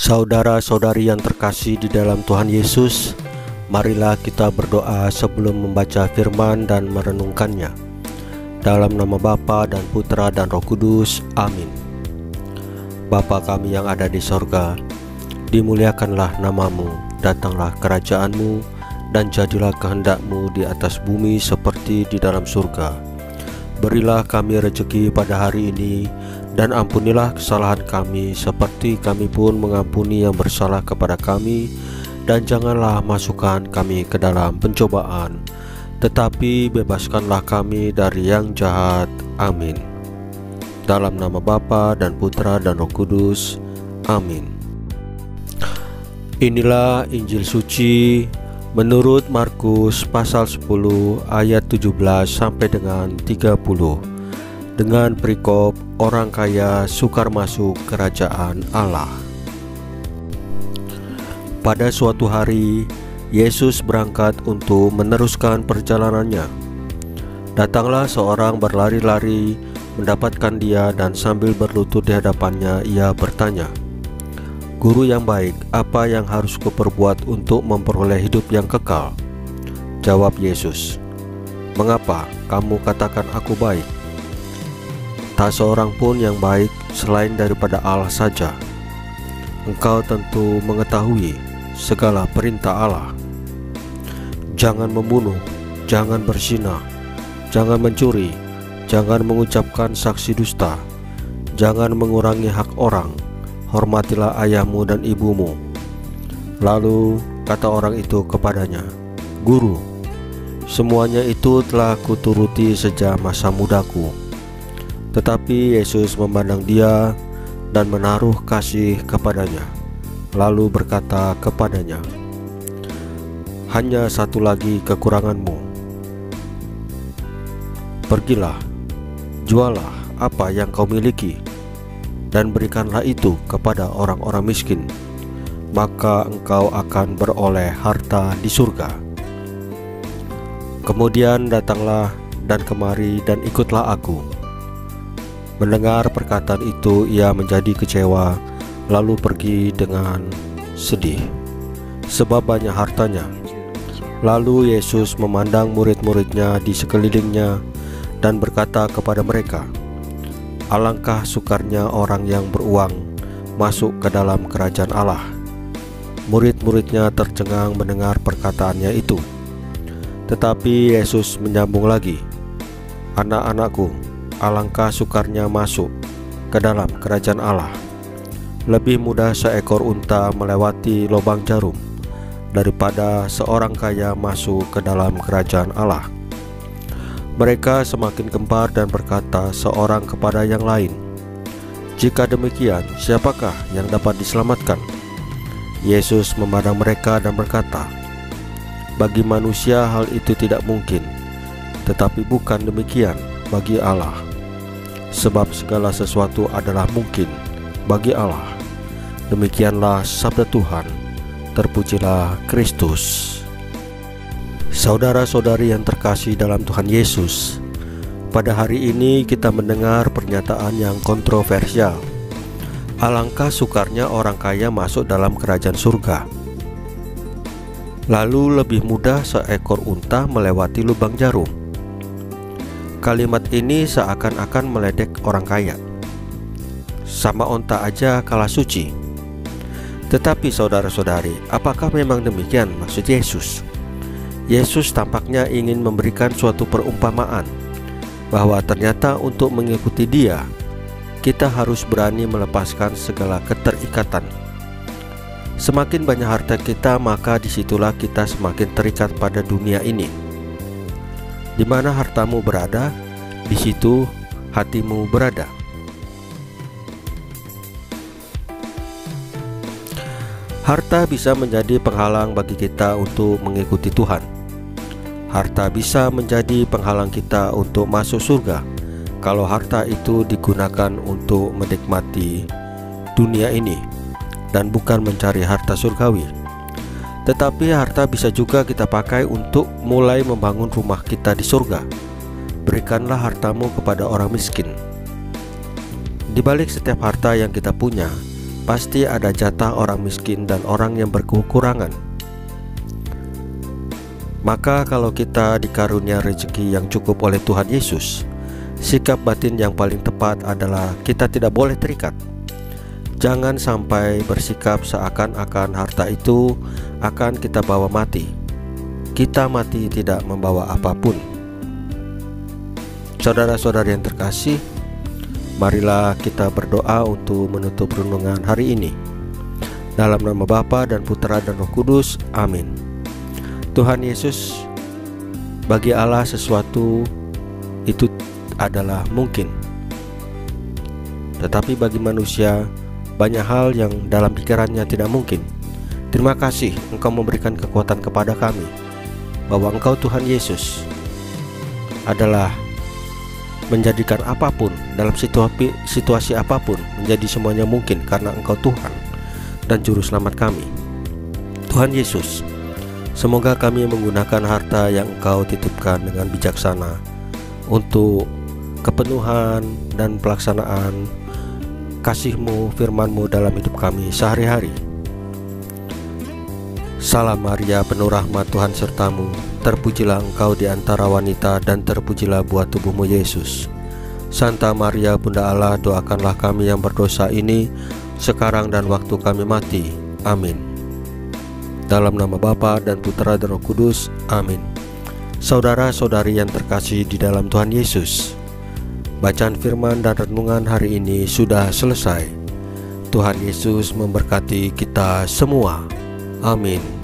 Saudara-saudari yang terkasih di dalam Tuhan Yesus, marilah kita berdoa sebelum membaca firman dan merenungkannya. Dalam nama Bapa dan Putra dan Roh Kudus, amin. Bapa kami yang ada di sorga, dimuliakanlah namamu, datanglah kerajaanmu, dan jadilah kehendak-Mu di atas bumi seperti di dalam surga. Berilah kami rezeki pada hari ini, dan ampunilah kesalahan kami seperti kami pun mengampuni yang bersalah kepada kami, dan janganlah masukkan kami ke dalam pencobaan, tetapi bebaskanlah kami dari yang jahat. Amin. Dalam nama Bapa dan Putra dan Roh Kudus, amin. Inilah Injil suci menurut Markus pasal 10 ayat 17 sampai dengan 30, dengan perikop orang kaya sukar masuk kerajaan Allah. Pada suatu hari, Yesus berangkat untuk meneruskan perjalanannya. Datanglah seorang berlari-lari mendapatkan dia, dan sambil berlutut di hadapannya ia bertanya, "Guru yang baik, apa yang harus kuperbuat untuk memperoleh hidup yang kekal?" Jawab Yesus, "Mengapa kamu katakan aku baik? Tak seorang pun yang baik selain daripada Allah saja. Engkau tentu mengetahui segala perintah Allah. Jangan membunuh, jangan berzina, jangan mencuri, jangan mengucapkan saksi dusta, jangan mengurangi hak orang, hormatilah ayahmu dan ibumu." Lalu kata orang itu kepadanya, "Guru, semuanya itu telah kuturuti sejak masa mudaku." Tetapi Yesus memandang dia dan menaruh kasih kepadanya, lalu berkata kepadanya, "Hanya satu lagi kekuranganmu. Pergilah, jualah apa yang kau miliki, dan berikanlah itu kepada orang-orang miskin, maka engkau akan beroleh harta di surga. Kemudian datanglah dan kemari dan ikutlah aku." Mendengar perkataan itu, ia menjadi kecewa, lalu pergi dengan sedih, sebab banyak hartanya. Lalu Yesus memandang murid-muridnya di sekelilingnya dan berkata kepada mereka, "Alangkah sukarnya orang yang beruang masuk ke dalam kerajaan Allah." Murid-muridnya tercengang mendengar perkataannya itu. Tetapi Yesus menyambung lagi, "Anak-anakku, alangkah sukarnya masuk ke dalam kerajaan Allah. Lebih mudah seekor unta melewati lubang jarum daripada seorang kaya masuk ke dalam kerajaan Allah." Mereka semakin gempar dan berkata seorang kepada yang lain, "Jika demikian, siapakah yang dapat diselamatkan?" Yesus memandang mereka dan berkata, "Bagi manusia hal itu tidak mungkin, tetapi bukan demikian bagi Allah. Sebab segala sesuatu adalah mungkin bagi Allah." Demikianlah sabda Tuhan. Terpujilah Kristus. Saudara-saudari yang terkasih dalam Tuhan Yesus, pada hari ini kita mendengar pernyataan yang kontroversial. Alangkah sukarnya orang kaya masuk dalam kerajaan surga. Lalu lebih mudah seekor unta melewati lubang jarum. Kalimat ini seakan-akan meledek orang kaya. Sama onta aja kalah suci. Tetapi saudara-saudari, apakah memang demikian maksud Yesus? Yesus tampaknya ingin memberikan suatu perumpamaan, bahwa ternyata untuk mengikuti Dia, kita harus berani melepaskan segala keterikatan. Semakin banyak harta kita, maka disitulah kita semakin terikat pada dunia ini. Di mana hartamu berada, di situ hatimu berada. Harta bisa menjadi penghalang bagi kita untuk mengikuti Tuhan. Harta bisa menjadi penghalang kita untuk masuk surga kalau harta itu digunakan untuk menikmati dunia ini dan bukan mencari harta surgawi. Tetapi harta bisa juga kita pakai untuk mulai membangun rumah kita di surga. Berikanlah hartamu kepada orang miskin. Di balik setiap harta yang kita punya, pasti ada jatah orang miskin dan orang yang berkekurangan. Maka kalau kita dikarunia rezeki yang cukup oleh Tuhan Yesus, sikap batin yang paling tepat adalah kita tidak boleh terikat. Jangan sampai bersikap seakan-akan harta itu akan kita bawa mati. Kita mati tidak membawa apapun. Saudara-saudari yang terkasih, marilah kita berdoa untuk menutup renungan hari ini. Dalam nama Bapa dan Putra dan Roh Kudus, amin. Tuhan Yesus, bagi Allah sesuatu itu adalah mungkin, tetapi bagi manusia banyak hal yang dalam pikirannya tidak mungkin. Terima kasih Engkau memberikan kekuatan kepada kami, bahwa Engkau Tuhan Yesus adalah menjadikan apapun dalam situasi apapun menjadi semuanya mungkin, karena Engkau Tuhan dan Juru Selamat kami. Tuhan Yesus, semoga kami menggunakan harta yang Engkau titipkan dengan bijaksana untuk kepenuhan dan pelaksanaan kasih-Mu, firman-Mu dalam hidup kami sehari-hari. Salam Maria, penuh rahmat, Tuhan sertamu. Terpujilah engkau di antara wanita, dan terpujilah buah tubuhmu Yesus. Santa Maria, Bunda Allah, doakanlah kami yang berdosa ini, sekarang dan waktu kami mati. Amin. Dalam nama Bapa dan Putra dan Roh Kudus, amin. Saudara-saudari yang terkasih di dalam Tuhan Yesus, bacaan firman dan renungan hari ini sudah selesai. Tuhan Yesus memberkati kita semua. Amin.